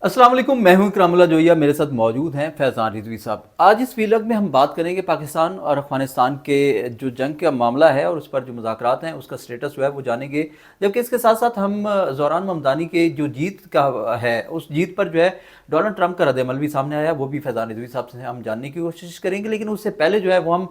अस्सलाम वालेकुम, मैं हूं इकरामुल्लाह जोइया। मेरे साथ मौजूद हैं फैज़ान रिजवी साहब। आज इस वीलॉग में हम बात करेंगे पाकिस्तान और अफ़गानिस्तान के जो जंग का मामला है और उस पर जो मुज़ाकरात हैं उसका स्टेटस जो है वो जानेंगे। जबकि इसके साथ साथ हम ज़ोरान ममदानी के जो जीत का है उस जीत पर जो है डोनाल्ड ट्रंप का रद्द-ए-अमल भी सामने आया, वो भी फैज़ान रिजवी साहब से हम जानने की कोशिश करेंगे। लेकिन उससे पहले जो है वो हम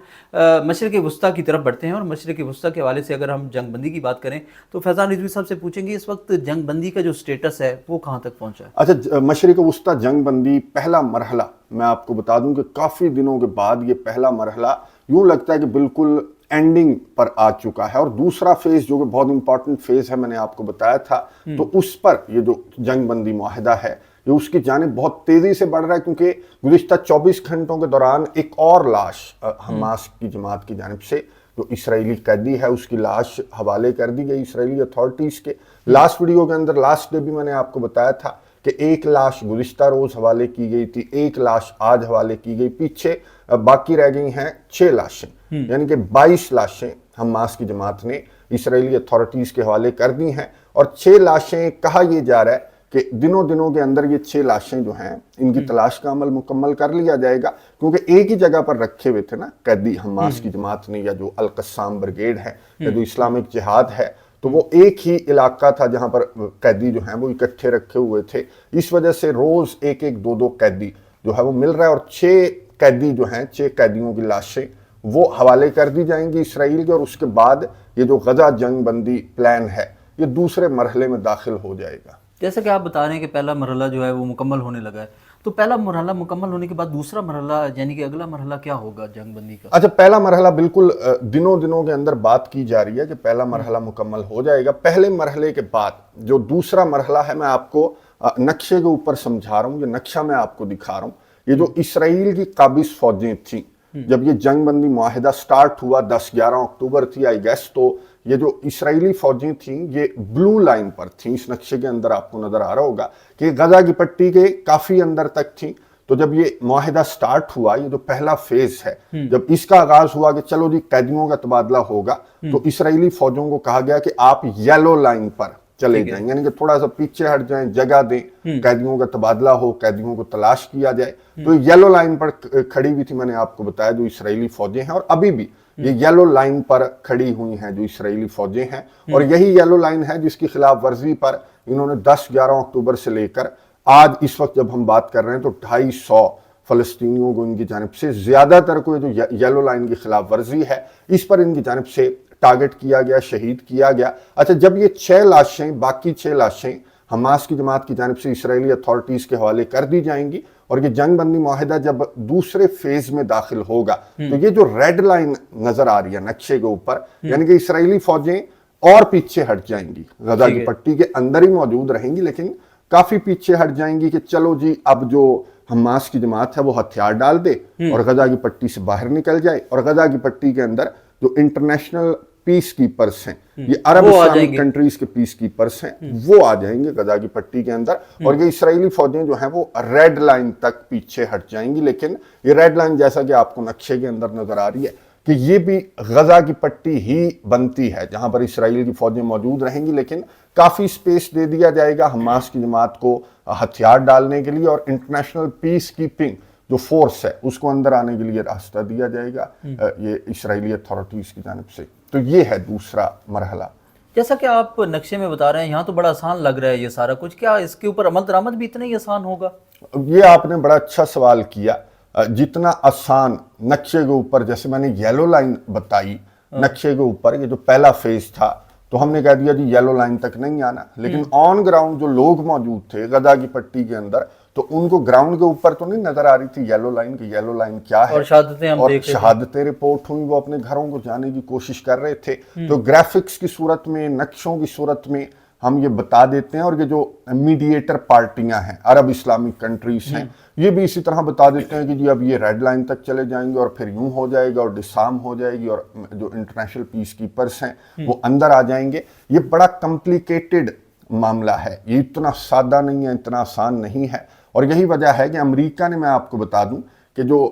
मशरिक़ वुस्ता की तरफ बढ़ते हैं और मशरिक़ वुस्ता के हवाले से अगर हम जंग बंदी की बात करें तो फैज़ान रिजवी साहब से पूछेंगे इस वक्त जंग बंदी का जो स्टेटस है वो कहाँ तक पहुँचा है। अच्छा, मशरिक़ वुस्ता जंग बंदी पहला मरहला मैं आपको बता दूं कि काफ़ी दिनों के बाद ये पहला मरहला यूं लगता है कि बिल्कुल एंडिंग पर आ चुका है। और दूसरा फेज़ जो कि बहुत इंपॉर्टेंट फेज़ है, मैंने आपको बताया था, तो उस पर ये जो जंग बंदी मुआहिदा है ये उसकी जानिब बहुत तेज़ी से बढ़ रहा है, क्योंकि गुज़िश्ता 24 घंटों के दौरान एक और लाश हमास की जमात की जानिब से जो इसराइली कैदी है उसकी लाश हवाले कर दी गई इसराइली अथॉरिटीज़ के। लास्ट वीडियो के अंदर लास्ट डे भी मैंने आपको बताया था कि एक लाश गुज़िश्ता रोज़ हवाले की गई थी, एक लाश आज हवाले की गई, पीछे बाकी रह गई हैं 6 लाशें, यानी कि 22 लाशें हमास की जमात ने इसराइली अथॉरिटीज़ के हवाले कर दी हैं। और 6 लाशें कहा यह जा रहा है कि दिनों के अंदर ये 6 लाशें जो हैं इनकी तलाश का अमल मुकम्मल कर लिया जाएगा, क्योंकि एक ही जगह पर रखे हुए थे ना कैदी हमास की जमात ने, या जो अल कस्साम ब्रिगेड है या जो इस्लामिक जिहाद है, तो वो एक ही इलाका था जहां पर कैदी जो हैं वो इकट्ठे रखे हुए थे। इस वजह से रोज एक एक दो कैदी जो है वो मिल रहा है। और 6 कैदी जो हैं, 6 कैदियों की लाशें वो हवाले कर दी जाएंगी इसराइल के। और उसके बाद ये जो गजा जंग बंदी प्लान है ये दूसरे मरहले में दाखिल हो जाएगा। जैसा कि आप बता रहे हैं कि पहला मरहला जो है वो मुकम्मल होने लगा है, तो पहला मरहला मुकम्मल होने के बाद दूसरा मरहला यानी कि अगला मरहला क्या होगा जंग बंदी का? अच्छा, पहला मरहला बिल्कुल दिनों के अंदर बात की जा रही है कि पहला मरहला मुकम्मल हो जाएगा। पहले मरहले के बाद जो दूसरा मरहला है, मैं आपको नक्शे के ऊपर समझा रहा हूँ, ये नक्शा मैं आपको दिखा रहा हूँ। ये जो इसराइल की काबिज फौजें थी जब ये जंग बंदी मुआहिदा स्टार्ट हुआ, 10-11 अक्टूबर थी आई गेस, तो ये जो इसराइली फौजें थीं ये ब्लू लाइन पर थीं। इस नक्शे के अंदर आपको नजर आ रहा होगा कि गजा की पट्टी के काफी अंदर तक थीं। तो जब ये मुआहिदा स्टार्ट हुआ, ये जो पहला फेज है, जब इसका आगाज हुआ कि चलो जी कैदियों का तबादला होगा, तो इसराइली फौजों को कहा गया कि आप येलो लाइन पर चले जाएं, यानी कि थोड़ा सा पीछे हट जाएं, जगह दें, कैदियों का तबादला हो, कैदियों को तलाश किया जाए। तो येलो लाइन पर खड़ी हुई थी, मैंने आपको बताया, जो इसराइली फौजें हैं। और अभी भी ये येलो लाइन पर खड़ी हुई हैं जो इसराइली फौजें हैं। और यही येलो लाइन है जिसकी खिलाफ वर्जी पर इन्होंने 10-11 अक्टूबर से लेकर आज इस वक्त जब हम बात कर रहे हैं तो 250 फलस्तीनियों को इनकी जानिब से, ज्यादातर को जो येलो लाइन की खिलाफ वर्जी है इस पर इनकी जानिब से टारगेट किया गया, शहीद किया गया। अच्छा, जब ये 6 लाशें, बाकी 6 लाशें हमास की जमात की जानिब से इसराइली अथॉरिटीज के हवाले कर दी जाएंगी और ये जंग बंदी मुआहिदा जब दूसरे फेज में दाखिल होगा, तो ये जो रेड लाइन नजर आ रही है नक्शे के ऊपर, यानी कि इसराइली फौजें और पीछे हट जाएंगी, गजा की पट्टी के अंदर ही मौजूद रहेंगी लेकिन काफी पीछे हट जाएंगी कि चलो जी अब जो हमास की जमात है वो हथियार डाल दे और गजा की पट्टी से बाहर निकल जाए। और गजा की पट्टी के अंदर जो इंटरनेशनल पीस कीपर्स हैं, ये अरब इस्लामिक कंट्रीज के पीस कीपर्स हैं, वो आ जाएंगे गजा की पट्टी के अंदर। और ये इसराइली फौजें जो हैं वो रेड लाइन तक पीछे हट जाएंगी। लेकिन ये रेड लाइन, जैसा कि आपको नक्शे के अंदर नजर आ रही है, कि ये भी गजा की पट्टी ही बनती है जहां पर इसराइल की फौजें मौजूद रहेंगी, लेकिन काफी स्पेस दे दिया जाएगा हमास की जमात को हथियार डालने के लिए और इंटरनेशनल पीस कीपिंग जो फोर्स है उसको अंदर आने के लिए रास्ता दिया जाएगा ये इसराइली अथॉरिटीज की जानिब से। तो ये है दूसरा मरहला। जैसा कि आप नक्शे में बता रहे हैं, यहाँ तो बड़ा आसान लग रहा है ये सारा कुछ, क्या इसके ऊपर अमल दरामद भी इतना ही आसान होगा? ये आपने बड़ा अच्छा सवाल किया। जितना आसान नक्शे के ऊपर, जैसे मैंने येलो लाइन बताई नक्शे के ऊपर, ये जो पहला फेज था तो हमने कह दिया जी येलो लाइन तक नहीं आना, लेकिन ऑन ग्राउंड जो लोग मौजूद थे गजा की पट्टी के अंदर, तो उनको ग्राउंड के ऊपर तो नहीं नजर आ रही थी येलो लाइन की, येलो लाइन क्या है, और शहादतें रिपोर्ट हुई, वो अपने घरों को जाने की कोशिश कर रहे थे। तो ग्राफिक्स की सूरत में, नक्शों की सूरत में हम ये बता देते हैं। और ये जो मीडिएटर पार्टियां हैं, अरब इस्लामिक कंट्रीज हैं, ये भी इसी तरह बता देते हैं कि जी अब ये रेड लाइन तक चले जाएंगे और फिर यूं हो जाएगा और डिसार्म हो जाएगी और जो इंटरनेशनल पीस कीपर्स हैं वो अंदर आ जाएंगे। ये बड़ा कॉम्प्लिकेटेड मामला है, ये इतना सादा नहीं है, इतना आसान नहीं है। और यही वजह है कि अमेरिका ने, मैं आपको बता दूं कि जो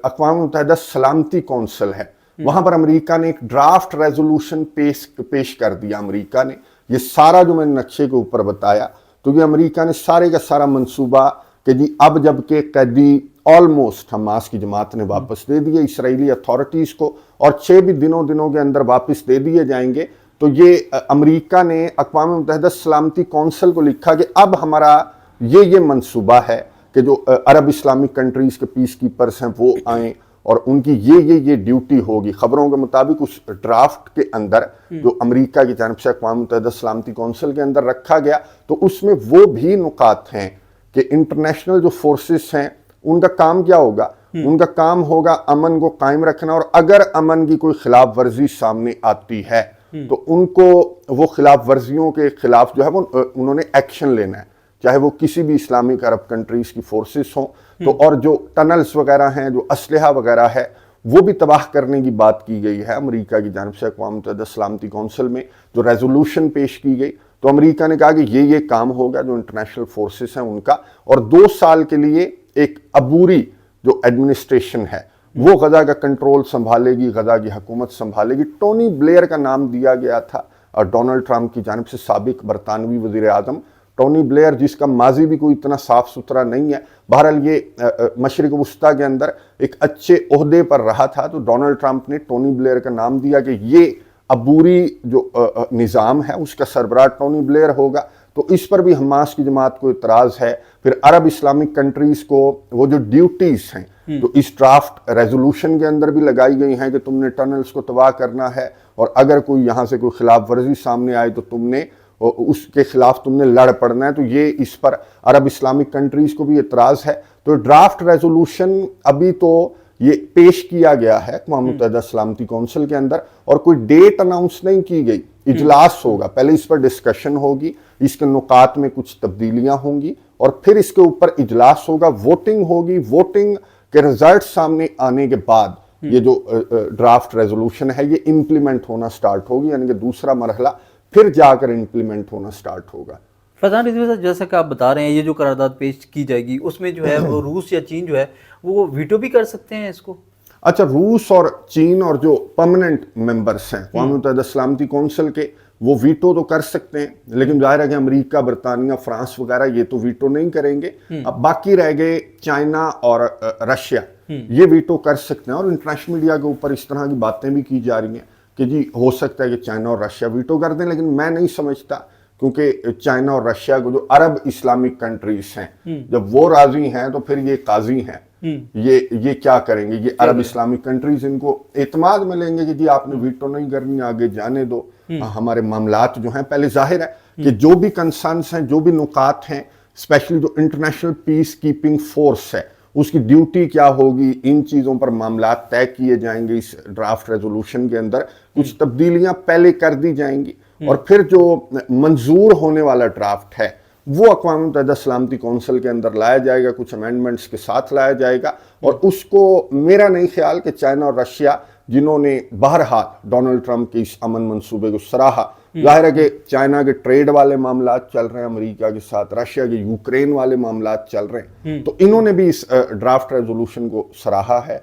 अक़वाम मुत्तहिदा सलामती कौंसिल है वहां पर अमेरिका ने एक ड्राफ्ट रेजोल्यूशन पेश कर दिया। अमेरिका ने ये सारा जो मैंने नक्शे के ऊपर बताया, تو یہ امریکہ نے سارے کا سارا منصوبہ کہ جی اب جب کہ قیدی آلموسٹ حماس کی جماعت نے واپس دے دیے اسرائیلی اتھارٹیز کو، اور 6 بھی دنوں کے اندر واپس دے دیے جائیں گے، تو یہ امریکہ نے اقوام متحدہ سلامتی کونسل کو لکھا کہ اب ہمارا یہ منصوبہ ہے کہ جو عرب اسلامک کنٹریز کے پیس کیپرز ہیں وہ آئیں، اور ان کی یہ ڈیوٹی ہوگی۔ خبروں کے مطابق اس ڈرافٹ کے اندر جو امریکہ کی جانب سے اقوام متحدہ سلامتی کونسل کے اندر رکھا گیا، تو اس میں وہ بھی نکات ہیں کہ انٹرنیشنل جو فورسز ہیں ان کا کام کیا ہوگا؟ ان کا کام ہوگا امن کو قائم رکھنا، اور اگر امن کی کوئی خلاف ورزی سامنے آتی ہے تو ان کو وہ خلاف ورزیوں کے خلاف جو ہے وہ انہوں نے ایکشن لینا ہے، چاہے وہ کسی بھی اسلامک عرب کنٹریز کی فورسز ہوں، تو اور جو ٹنلز وغیرہ ہیں، جو اسلحہ وغیرہ ہے، وہ بھی تباہ کرنے کی بات کی گئی ہے امریکہ کی جانب سے اقوام متحدہ سلامتی کونسل میں جو ریزولوشن پیش کی گئی۔ تو امریکہ نے کہا کہ یہ کام ہوگا جو انٹرنیشنل فورسز ہیں ان کا، اور 2 سال کے لیے ایک عبوری جو ایڈمنسٹریشن ہے وہ غزہ کا کنٹرول سنبھالے گی، غزہ کی حکومت سنبھالے گی۔ ٹونی بلیئر کا نام دیا گیا تھا اور ڈونلڈ ٹرمپ کی جانب سے، سابق برطانوی وزیر اعظم ٹونی بلیئر، جس کا ماضی بھی کوئی اتنا صاف ستھرا نہیں ہے، بہرحال یہ مشرق وسطیٰ کے اندر ایک اچھے عہدے پر رہا تھا، تو ڈونلڈ ٹرمپ نے ٹونی بلیئر کا نام دیا کہ یہ عبوری جو نظام ہے اس کا سربراہ ٹونی بلیئر ہوگا۔ تو اس پر بھی حماس کی جماعت کو اعتراض ہے۔ پھر عرب اسلامک کنٹریز کو وہ جو ڈیوٹیز ہیں جو اس ڈرافٹ ریزولوشن کے اندر بھی لگائی گئی ہیں کہ تم نے ٹنلز کو تباہ کرنا ہے، اور اگر کوئی یہاں سے کوئی خلاف ورزی سامنے آئے تو تم نے اس کے خلاف تم نے لڑ پڑنا ہے، تو یہ اس پر عرب اسلامک کنٹریز کو بھی اعتراض ہے۔ تو ڈرافٹ ریزولوشن ابھی تو یہ پیش کیا گیا ہے اقوام متحدہ سلامتی کونسل کے اندر، اور کوئی ڈیٹ اناؤنس نہیں کی گئی۔ اجلاس ہوگا، پہلے اس پر ڈسکشن ہوگی، اس کے نکات میں کچھ تبدیلیاں ہوں گی، اور پھر اس کے اوپر اجلاس ہوگا، ووٹنگ ہوگی۔ ووٹنگ کے رزلٹ سامنے آنے کے بعد یہ جو ڈرافٹ ریزولوشن ہے یہ امپلیمنٹ ہونا سٹارٹ ہوگی، یعنی کہ دوسرا مرحلہ پھر جا کر امپلیمنٹ ہونا سٹارٹ ہوگا۔ فیضان رضوی صاحب، جیسا کہ آپ بتا رہے ہیں یہ جو قرارداد پیش کی جائے گی اس میں جو ہے وہ روس یا چین جو ہے وہ ویٹو بھی کر سکتے ہیں اس کو؟ اچھا، روس اور چین اور جو پرماننٹ ممبرس ہیں اقوام متحدہ سلامتی کونسل کے، وہ ویٹو تو کر سکتے ہیں، لیکن ظاہر ہے کہ امریکہ، برطانیہ، فرانس وغیرہ یہ تو ویٹو نہیں کریں گے۔ اب باقی رہ گئے چائنا اور رشیا، یہ ویٹو کر سکتے ہیں، اور انٹرنیشنل میڈیا کے اوپر اس طرح کی باتیں بھی کی جا رہی ہیں کہ جی ہو سکتا ہے کہ چائنا اور رشیا ویٹو کر دیں، لیکن میں نہیں سمجھتا، کیونکہ چائنا اور رشیا کو جو عرب اسلامک کنٹریز ہیں جب وہ راضی ہیں تو پھر یہ قاضی ہیں، یہ کیا کریں گے؟ یہ عرب اسلامک کنٹریز ان کو اعتماد میں لیں گے کہ جی آپ نے ویٹو نہیں کرنی، آگے جانے دو، ہمارے معاملات جو ہیں۔ پہلے ظاہر ہے کہ جو بھی کنسرنس ہیں، جو بھی نکات ہیں، اسپیشلی جو انٹرنیشنل پیس کیپنگ فورس ہے اس کی ڈیوٹی کیا ہوگی، ان چیزوں پر معاملات طے کیے جائیں گے۔ اس ڈرافٹ ریزولوشن کے اندر کچھ تبدیلیاں پہلے کر دی جائیں گی، اور پھر جو منظور ہونے والا ڈرافٹ ہے وہ اقوام متحدہ سلامتی کونسل کے اندر لایا جائے گا، کچھ امینڈمنٹس کے ساتھ لایا جائے گا، اور اس کو میرا نہیں خیال کہ چائنا اور رشیا، جنہوں نے بہرحال ڈونلڈ ٹرمپ کے اس امن منصوبے کو سراہا، ظاہر ہے کہ چائنا کے ٹریڈ والے معاملات چل رہے ہیں امریکہ کے ساتھ، رشیا کے یوکرین والے معاملات چل رہے ہیں، تو انہوں نے بھی اس ڈرافٹ ریزولوشن کو سراہا ہے،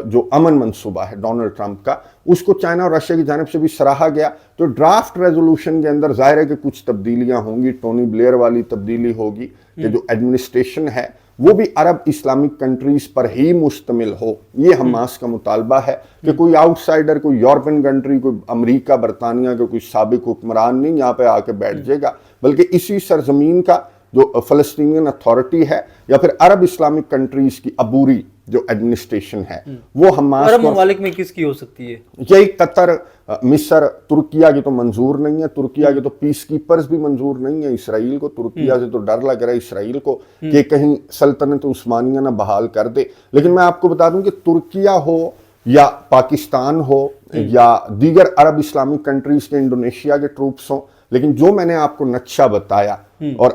جو امن منصوبہ ہے ڈونلڈ ٹرمپ کا، اس کو چائنا اور رشیا کی جانب سے بھی سراہا گیا۔ تو ڈرافٹ ریزولوشن کے اندر ظاہر ہے کہ کچھ تبدیلیاں ہوں گی، ٹونی بلیئر والی تبدیلی ہوگی کہ جو ایڈمنسٹریشن ہے وہ بھی عرب اسلامک کنٹریز پر ہی مشتمل ہو۔ یہ حماس کا مطالبہ ہے کہ کوئی آؤٹ سائڈر، کوئی یورپین کنٹری، کوئی امریکہ، برطانیہ کا کوئی سابق حکمران نہیں یہاں پہ آ کے بیٹھ جائے گا، بلکہ اسی سرزمین کا جو فلسطینین اتھارٹی ہے یا پھر عرب اسلامک کنٹریز کی عبوری جو ایڈمنسٹریشن ہے وہ حماس عرب ممالک میں کس کی ہو سکتی ہے؟ یہی قطر، مصر، ترکیہ کی تو منظور نہیں ہے، ترکیہ کے تو پیس کیپرز بھی منظور نہیں ہے اسرائیل کو، ترکیہ سے تو ڈر لگ رہا ہے اسرائیل کو کہ کہیں سلطنت عثمانیہ نہ بحال کر دے۔ لیکن میں آپ کو بتا دوں کہ ترکیہ ہو یا پاکستان ہو یا دیگر عرب اسلامک کنٹریز کے، انڈونیشیا کے ٹروپس ہوں، لیکن جو میں نے آپ کو نقشہ بتایا اور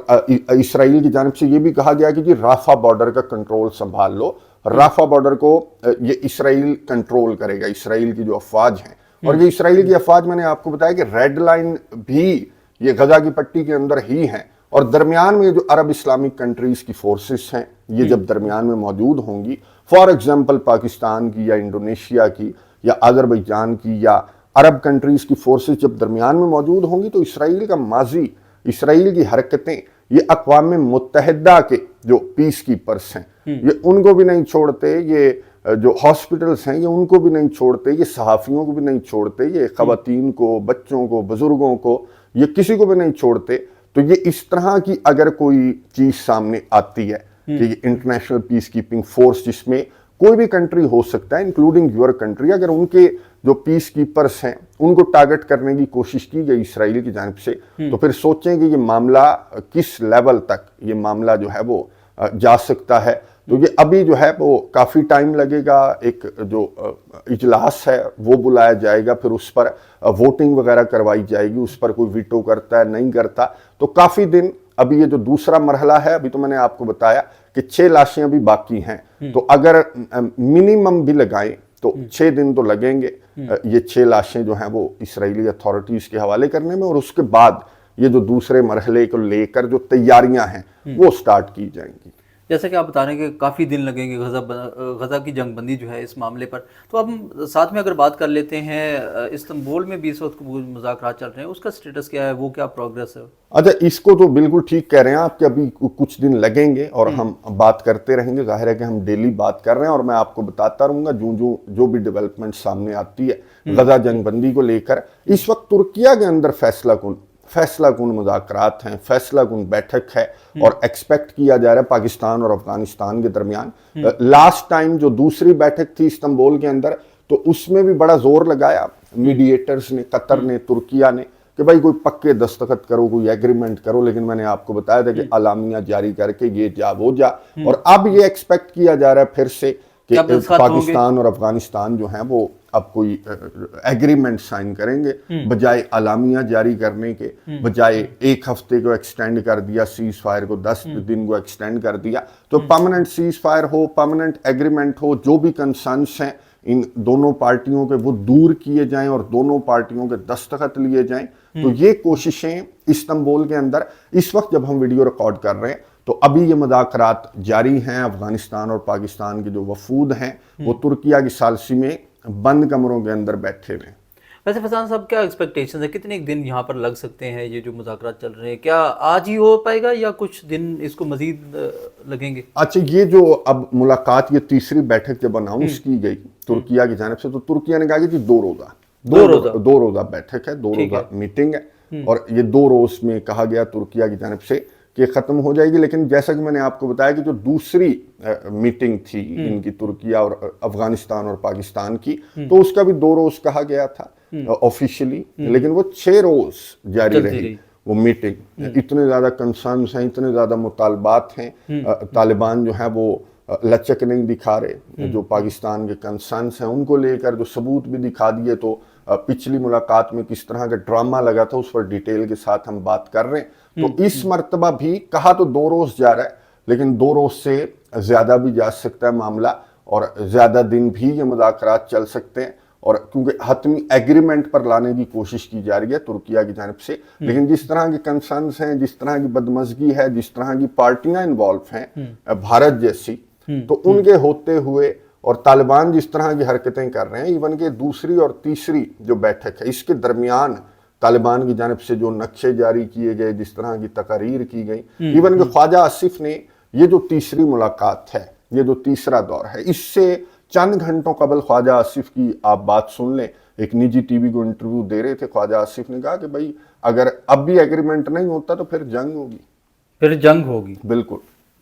اسرائیل کی جانب سے یہ بھی کہا گیا کہ جی رافع بارڈر کا کنٹرول سنبھال لو، رافع بارڈر کو یہ اسرائیل کنٹرول کرے گا، اسرائیل کی جو افواج ہیں، اور یہ اسرائیل کی افواج میں نے آپ کو بتایا کہ ریڈ لائن بھی یہ غزہ کی پٹی کے اندر ہی ہیں، اور درمیان میں جو عرب اسلامک کنٹریز کی فورسز ہیں یہ جب درمیان میں موجود ہوں گی، فار ایگزامپل پاکستان کی یا انڈونیشیا کی یا آذربائیجان کی یا عرب کنٹریز کی فورسز جب درمیان میں موجود ہوں گی، تو اسرائیل کا ماضی، اسرائیل کی حرکتیں، ये अक़वाम मुत्तहिदा के जो पीस कीपर्स हैं ये उनको भी नहीं छोड़ते, ये जो हॉस्पिटल्स हैं ये उनको भी नहीं छोड़ते, ये सहाफ़ियों को भी नहीं छोड़ते, ये ख़वातीन को, बच्चों को, बुज़ुर्गों को, ये किसी को भी नहीं छोड़ते। तो ये इस तरह की अगर कोई चीज़ सामने आती है कि ये इंटरनेशनल पीस कीपिंग फोर्स, जिसमें कोई भी कंट्री हो सकता है इंक्लूडिंग योर कंट्री, अगर उनके जो पीस कीपर्स हैं उनको टारगेट करने की कोशिश की गई इसराइल की जानिब से, तो फिर सोचें कि ये मामला किस लेवल तक ये मामला जो है वो जा सकता है। तो ये अभी जो है वो काफ़ी टाइम लगेगा, एक जो इजलास है वो बुलाया जाएगा, फिर उस पर वोटिंग वगैरह करवाई जाएगी, उस पर कोई वीटो करता है नहीं करता, तो काफ़ी दिन अभी ये जो दूसरा मरहला है, अभी तो मैंने आपको बताया कि 6 लाशें अभी बाकी हैं, तो अगर मिनिमम भी लगाएं तो 6 दिन तो लगेंगे ये 6 लाशें जो हैं वो इसराइली अथॉरिटीज़ के हवाले करने में, और उसके बाद ये जो दूसरे मरहले को लेकर जो तैयारियां हैं वो स्टार्ट की जाएंगी। जैसे कि आप बता रहे हैं कि काफ़ी दिन लगेंगे गज़ा की जंगबंदी जो है इस मामले पर, तो अब हम साथ में अगर बात कर लेते हैं, इस्तांबुल में भी इस वक्त मुज़ाकरात चल रहे हैं, उसका स्टेटस क्या है, वो क्या प्रोग्रेस है? अच्छा, इसको तो बिल्कुल ठीक कह रहे हैं आप कि अभी कुछ दिन लगेंगे और हम बात करते रहेंगे। जाहिर है कि हम डेली बात कर रहे हैं और मैं आपको बताता रहूँगा जो भी डेवलपमेंट सामने आती है गज़ा जंगबंदी को लेकर। इस वक्त तुर्किया के अंदर फैसला कुन मुज़ाकरात हैं, फैसला कुन बैठक है और एक्सपेक्ट किया जा रहा है पाकिस्तान और अफगानिस्तान के दरमियान। लास्ट टाइम जो दूसरी बैठक थी इस्तांबुल के अंदर, तो उसमें भी बड़ा जोर लगाया मीडिएटर्स ने, कतर ने, तुर्किया ने, कि भाई कोई पक्के दस्तखत करो, कोई एग्रीमेंट करो, लेकिन मैंने आपको बताया था कि अलामियां जारी करके ये जा वो जा। और अब ये एक्सपेक्ट किया जा रहा है फिर से कि पाकिस्तान और अफगानिस्तान जो हैं वो अब कोई एग्रीमेंट साइन करेंगे, बजाय अलामियां जारी करने के, बजाय 1 हफ्ते को एक्सटेंड कर दिया सीज फायर को, 10 दिन को एक्सटेंड कर दिया। तो परमानेंट सीज फायर हो, परमानेंट एग्रीमेंट हो, जो भी कंसर्न्स हैं इन दोनों पार्टियों के वो दूर किए जाएं और दोनों पार्टियों के दस्तखत लिए जाएं। तो ये कोशिशें इस्तांबुल के अंदर इस वक्त जब हम वीडियो रिकॉर्ड कर रहे हैं तो अभी ये मुज़ाकरात जारी हैं। अफगानिस्तान और पाकिस्तान के जो वफूद हैं वो तुर्किया की सालसी में बंद कमरों के अंदर बैठे हुए हैं। वैसे फैजान साहब, क्या एक्सपेक्टेशन है, कितने दिन यहाँ पर लग सकते हैं? ये जो मुज़ाकरात चल रहे हैं, क्या आज ही हो पाएगा या कुछ दिन इसको मजीद लगेंगे? अच्छा, ये जो अब मुलाकात, ये तीसरी बैठक जब अनाउंस की गई तुर्किया की जानिब से, तो तुर्किया ने कहा कि जी दो रोज़ा बैठक है, 2 रोज़ा मीटिंग है, और ये 2 रोज़ में कहा गया तुर्किया की जानिब से कि ख़त्म हो जाएगी। लेकिन जैसा कि मैंने आपको बताया कि जो दूसरी मीटिंग थी इनकी तुर्किया और अफगानिस्तान और पाकिस्तान की, तो उसका भी 2 रोज़ कहा गया था ऑफिशियली, लेकिन वो 6 रोज़ जारी रही वो मीटिंग। इतने ज़्यादा कंसर्न्स हैं, इतने ज़्यादा मुतालबात हैं, तालिबान जो है वो लचक नहीं दिखा रहे, जो पाकिस्तान के कंसर्न्स हैं उनको लेकर जो सबूत भी दिखा दिए। तो पिछली मुलाकात में किस तरह का ड्रामा लगा था उस पर डिटेल के साथ हम बात कर रहे हैं। तो इस मर्तबा भी कहा तो 2 रोज़ जा रहा है, लेकिन 2 रोज़ से ज़्यादा भी जा सकता है मामला, और ज़्यादा दिन भी ये मुज़ाकरात चल सकते हैं, और क्योंकि हतमी एग्रीमेंट पर लाने की कोशिश की जा रही है तुर्किया की जानिब से। लेकिन जिस तरह के कंसर्न्स हैं, जिस तरह की बदमज़गी है, जिस तरह की पार्टियां इन्वॉल्व हैं भारत जैसी, तो उनके होते हुए और तालिबान जिस तरह की हरकतें कर रहे हैं, इवन के दूसरी और तीसरी जो बैठक है इसके दरमियान तालिबान की जानिब से जो नक्शे जारी किए गए, जिस तरह की तकारीर की गई, इवन के ख्वाजा आसिफ ने, ये जो तीसरी मुलाकात है, ये जो तीसरा दौर है, इससे चंद घंटों कबल ख्वाजा आसिफ की आप बात सुन लें। एक निजी टीवी को इंटरव्यू दे रहे थे, ख्वाजा आसिफ ने कहा कि भाई अगर अब भी एग्रीमेंट नहीं होता तो फिर जंग होगी।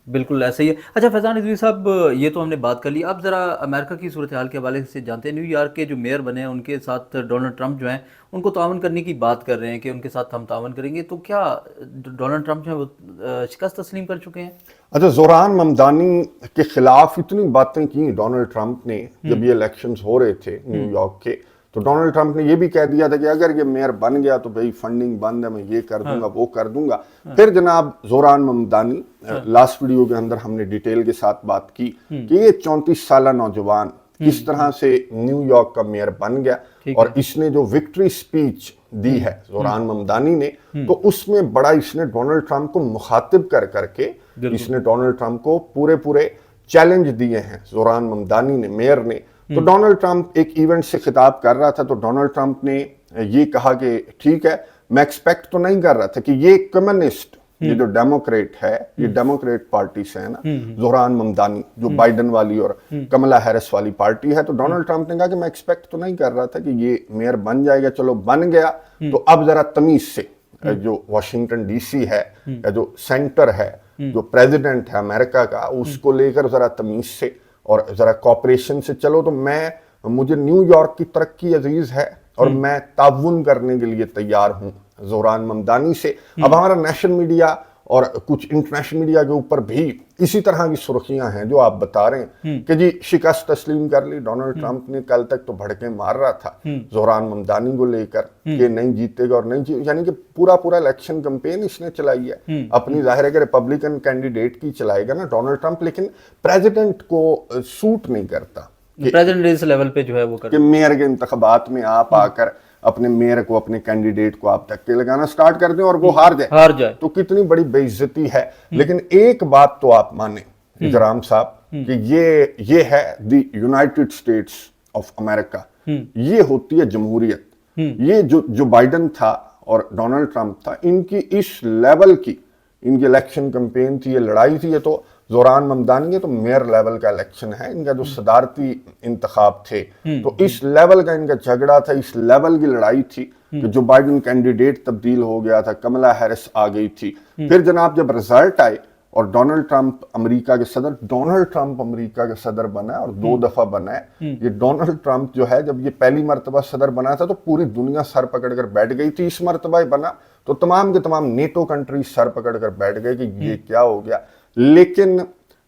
बिल्कुल ऐसे ही है। अच्छा फैजान रिजवी साहब, ये तो हमने बात कर ली, अब ज़रा अमेरिका की सूरत हाल के हवाले से जानते हैं। न्यूयॉर्क के जो मेयर बने हैं उनके साथ डोनाल्ड ट्रंप जो हैं उनको तावन करने की बात कर रहे हैं कि उनके साथ हम तावन करेंगे, तो क्या डोनाल्ड ट्रंप जो है वो शिकस्त तस्लीम कर चुके हैं? अच्छा, जोरान ममदानी के खिलाफ इतनी बातें की डोनाल्ड ट्रंप ने जब ये इलेक्शंस हो रहे थे न्यूयॉर्क के, तो डोनाल्ड ट्रंप ने ये भी कह दिया था कि अगर ये मेयर बन गया तो भाई फंडिंग बंद है, मैं ये कर दूंगा वो कर दूंगा। फिर जनाब जोरान ममदानी, लास्ट वीडियो के अंदर हमने डिटेल के साथ बात की कि ये 34 साल नौजवान किस तरह से न्यूयॉर्क का मेयर बन गया, और इसने जो विक्ट्री स्पीच दी है जोरान ममदानी ने, तो उसमें बड़ा इसने डोनाल्ड ट्रंप को मुखातिब कर करके इसने डोनाल्ड ट्रंप को पूरे चैलेंज दिए हैं जोरान ममदानी ने, मेयर ने। तो डोनाल्ड ट्रंप एक इवेंट से खिताब कर रहा था, तो डोनाल्ड ट्रंप ने ये कहा कि ठीक है, मैं एक्सपेक्ट तो नहीं कर रहा था कि ये कम्युनिस्ट ये जो डेमोक्रेट है, ये डेमोक्रेट पार्टी से है ना, जोहरान ममदानी जो बाइडन वाली और कमला हैरिस वाली पार्टी है। तो डोनाल्ड ट्रंप ने कहा कि मैं एक्सपेक्ट तो नहीं कर रहा था कि ये मेयर बन जाएगा, चलो बन गया तो अब जरा तमीज से जो वाशिंगटन डीसी है या जो सेंटर है, जो प्रेसिडेंट है अमेरिका का, उसको लेकर जरा तमीज से और जरा कॉपरेशन से चलो। तो मुझे न्यूयॉर्क की तरक्की अजीज है और मैं ताउन करने के लिए तैयार हूं जोहरान ममदानी से। अब हमारा नेशनल मीडिया और कुछ इंटरनेशनल मीडिया के ऊपर भी इसी तरह की सुर्खियां हैं जो आप बता रहे हैं कि जी शिकस्त तस्लीम कर ली डोनाल्ड ट्रंप ने। कल तक तो भड़के मार रहा था जोहरान ममदानी को लेकर कि नहीं जीतेगा और नहीं यानी कि पूरा इलेक्शन कैंपेन इसने चलाई है अपनी। जाहिर है कि रिपब्लिकन कैंडिडेट की चलाएगा ना डोनाल्ड ट्रंप, लेकिन प्रेसिडेंट को सूट नहीं करता प्रेसिडेंट इस लेवल पे जो है वो कि मेयर के इंतखाबात में आप आकर अपने मेयर को, अपने कैंडिडेट को आप धक्के लगाना स्टार्ट कर दें और वो हार जाए तो कितनी बड़ी बेइज्जती है। लेकिन एक बात तो आप माने इकराम साहब कि ये है the United states of America, ये होती है जमहूरियत। ये जो बाइडन था और डोनाल्ड ट्रंप था, इनकी इस लेवल की इनकी इलेक्शन कैंपेन थी, ये लड़ाई थी। ये तो जोहरान ममदानी है तो मेयर लेवल का इलेक्शन है, इनका जो सदारती इंतखाब थे तो इस लेवल का इनका झगड़ा था, इस लेवल की लड़ाई थी कि जो बाइडन कैंडिडेट तब्दील हो गया था, कमला हैरिस आ गई थी। फिर जनाब जब रिजल्ट आए और डोनाल्ड ट्रंप अमेरिका के सदर बना और 2 दफा बना है। ये डोनाल्ड ट्रंप जो है जब ये पहली मर्तबा सदर बना था तो पूरी दुनिया सर पकड़ कर बैठ गई थी। इस मर्तबा बना तो तमाम के तमाम नेटो कंट्री सर पकड़ कर बैठ गए कि ये क्या हो गया। लेकिन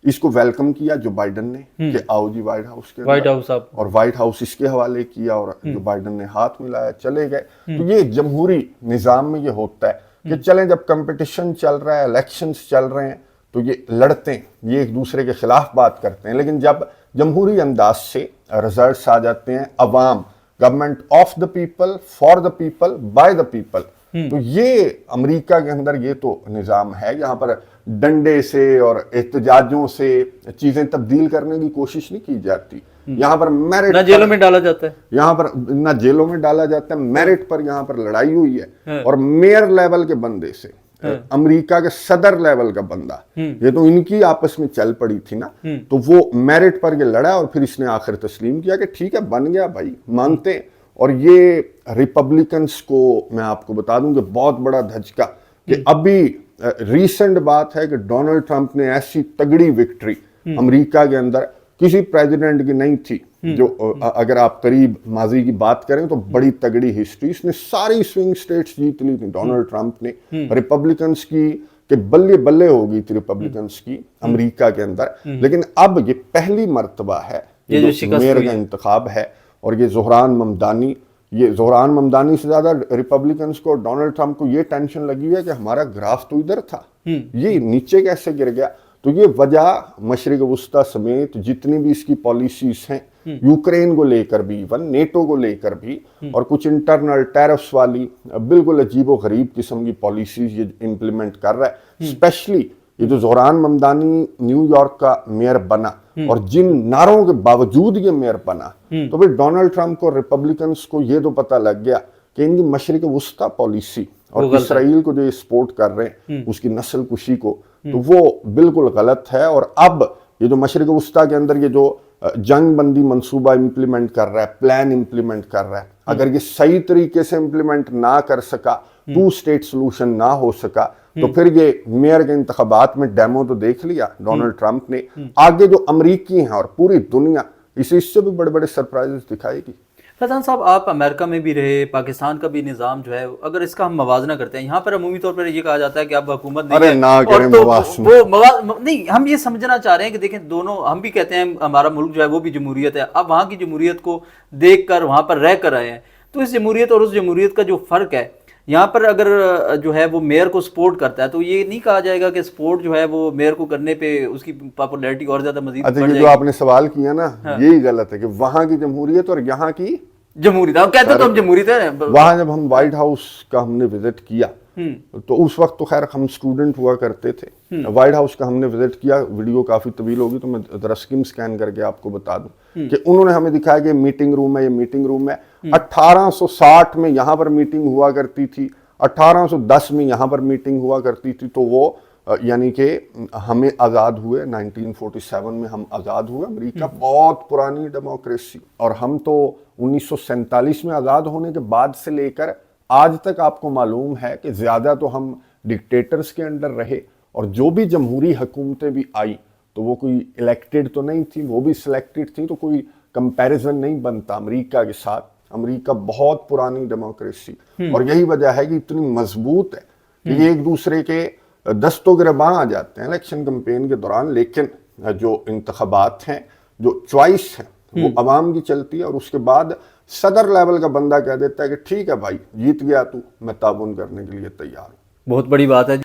इसको वेलकम किया जो बाइडन ने कि आओ जी व्हाइट हाउस के और व्हाइट हाउस इसके हवाले किया और जो बाइडन ने हाथ मिलाया चले गए। तो ये जमहूरी निजाम में ये होता है कि चलें जब कंपटीशन चल रहा है, इलेक्शंस चल रहे हैं तो ये लड़ते हैं, ये एक दूसरे के खिलाफ बात करते हैं। लेकिन जब जमहूरी अंदाज से रिजल्ट्स आ जाते हैं, अवाम, government of the people, for the people, by the people, तो ये अमेरिका के अंदर ये तो निजाम है। यहाँ पर डंडे से और एहतजाजों से चीजें तब्दील करने की कोशिश नहीं की जाती। यहाँ पर मेरिट ना जेलों में डाला जाता है, यहाँ पर ना जेलों में डाला जाता है, मेरिट पर यहाँ पर लड़ाई हुई है। और मेयर लेवल के बंदे से अमेरिका के सदर लेवल का बंदा, ये तो इनकी आपस में चल पड़ी थी ना, तो वो मेरिट पर ये लड़ा और फिर इसने आखिर तस्लीम किया कि ठीक है बन गया भाई, मानते हैं। और ये रिपब्लिकन्स को मैं आपको बता दूं कि बहुत बड़ा धचका कि अभी रीसेंट बात है कि डोनाल्ड ट्रंप ने ऐसी तगड़ी विक्ट्री अमेरिका के अंदर किसी प्रेसिडेंट की नहीं थी। जो अगर आप करीब माजी की बात करें तो बड़ी तगड़ी हिस्ट्री, इसने सारी स्विंग स्टेट्स जीत ली थी डोनाल्ड ट्रंप ने। रिपब्लिकन्स की कि बल्ले बल्ले हो गई थी रिपब्लिकन्स की अमेरिका के अंदर। लेकिन अब ये पहली मर्तबा है ये जो मेयर का इंतखाब है और ये जोहरान ममदानी से ज्यादा रिपब्लिकन्स को, डोनाल्ड ट्रंप को ये टेंशन लगी है कि हमारा ग्राफ तो इधर था, ये नीचे कैसे गिर गया। तो ये वजह मशरिक वस्ता समेत जितनी भी इसकी पॉलिसीज हैं, यूक्रेन को लेकर भी, इवन नेटो को लेकर भी, और कुछ इंटरनल टैरिफ्स वाली बिल्कुल अजीबो गरीब किस्म की पॉलिसीज ये इंप्लीमेंट कर रहा है। स्पेशली ये जो जोहरान ममदानी न्यूयॉर्क का मेयर बना और जिन नारों के बावजूद ये मेयर बना, तो फिर डोनाल्ड ट्रंप को, रिपब्लिकन्स को ये तो पता लग गया कि इनकी मशरिक वस्ता पॉलिसी और इसराइल को जो ये सपोर्ट कर रहे हैं उसकी नस्ल कुशी को, तो वो बिल्कुल गलत है। और अब ये जो मशरिक वस्ता के अंदर ये जो जंग बंदी मंसूबा इंप्लीमेंट कर रहा है, प्लान इंप्लीमेंट कर रहा है, अगर ये सही तरीके से इंप्लीमेंट ना कर सका, 2 स्टेट सोल्यूशन ना हो सका, तो फिर ये मेयर के इंतखाबात में डेमो तो देख लिया डोनाल्ड ट्रंप ने, आगे जो अमरीकी हैं और पूरी दुनिया इससे भी बड़े बड़े सरप्राइजेस दिखाएगी। फैजान साहब, आप अमेरिका में भी रहे, पाकिस्तान का भी निज़ाम जो है, अगर इसका हम मवाजना करते हैं, यहाँ पर अमूमी तौर पर ये कहा जाता है कि अब हुकूमत नहीं है, ना करें वो नहीं, हम ये समझना चाह रहे हैं कि देखें दोनों, हम भी कहते हैं हमारा मुल्क जो है वो भी जमहूरियत है। अब वहाँ की जमहूरियत को देख कर वहाँ पर रह कर आए हैं, तो इस जमहूरियत और उस जमहूरियत का जो फ़र्क है, यहाँ पर अगर जो है वो मेयर को सपोर्ट करता है तो ये नहीं कहा जाएगा कि सपोर्ट जो है वो मेयर को करने पे उसकी पॉपुलैरिटी और ज्यादा मजीद बढ़ जाएगी। जो आपने सवाल किया ना, यही गलत है कि वहाँ की जमहूरियत और यहाँ की जमहूरियत, कहते तो हम जमहूरियत है। वहाँ जब हम व्हाइट हाउस का हमने विजिट किया तो उस वक्त तो खैर हम स्टूडेंट हुआ करते थे, व्हाइट हाउस का हमने विजिट किया, वीडियो काफी तवील होगी तो मैं जरा स्किम स्कैन करके आपको बता दूं कि उन्होंने हमें दिखाया कि मीटिंग रूम है, ये मीटिंग रूम है। 1860 में यहाँ पर मीटिंग हुआ करती थी, 1810 में यहाँ पर मीटिंग हुआ करती थी, तो वो यानी कि हमें आज़ाद हुए 1947 में हम आज़ाद हुए। अमेरिका बहुत पुरानी डेमोक्रेसी, और हम तो 1947 में आज़ाद होने के बाद से लेकर आज तक आपको मालूम है कि ज़्यादा तो हम डिक्टेटर्स के अंडर रहे, और जो भी जमहूरी हुकूमतें भी आई तो वो कोई इलेक्टेड तो नहीं थी, वो भी सिलेक्टेड थी, तो कोई कंपैरिजन नहीं बनता अमेरिका के साथ। अमेरिका बहुत पुरानी डेमोक्रेसी, और यही वजह है कि इतनी मजबूत है कि ये एक दूसरे के दस्तों गिरबां आ जाते हैं इलेक्शन कैंपेन के दौरान, लेकिन जो इंतखाबात हैं, जो चॉइस है, वो अवाम की चलती है, और उसके बाद सदर लेवल का बंदा कह देता है कि ठीक है भाई, जीत गया तू, मैं ताउन करने के लिए तैयार हूँ। बहुत बड़ी बात है।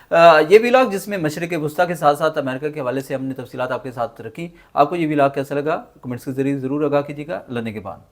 ये व्लॉग जिसमें मशरिक़ वुस्ता के साथ साथ अमेरिका के हवाले से हमने तफसीलात आपके साथ रखी, आपको ये व्लॉग कैसा लगा कमेंट्स के जरिए ज़रूर आगाह कीजिएगा। लड़ने के बाद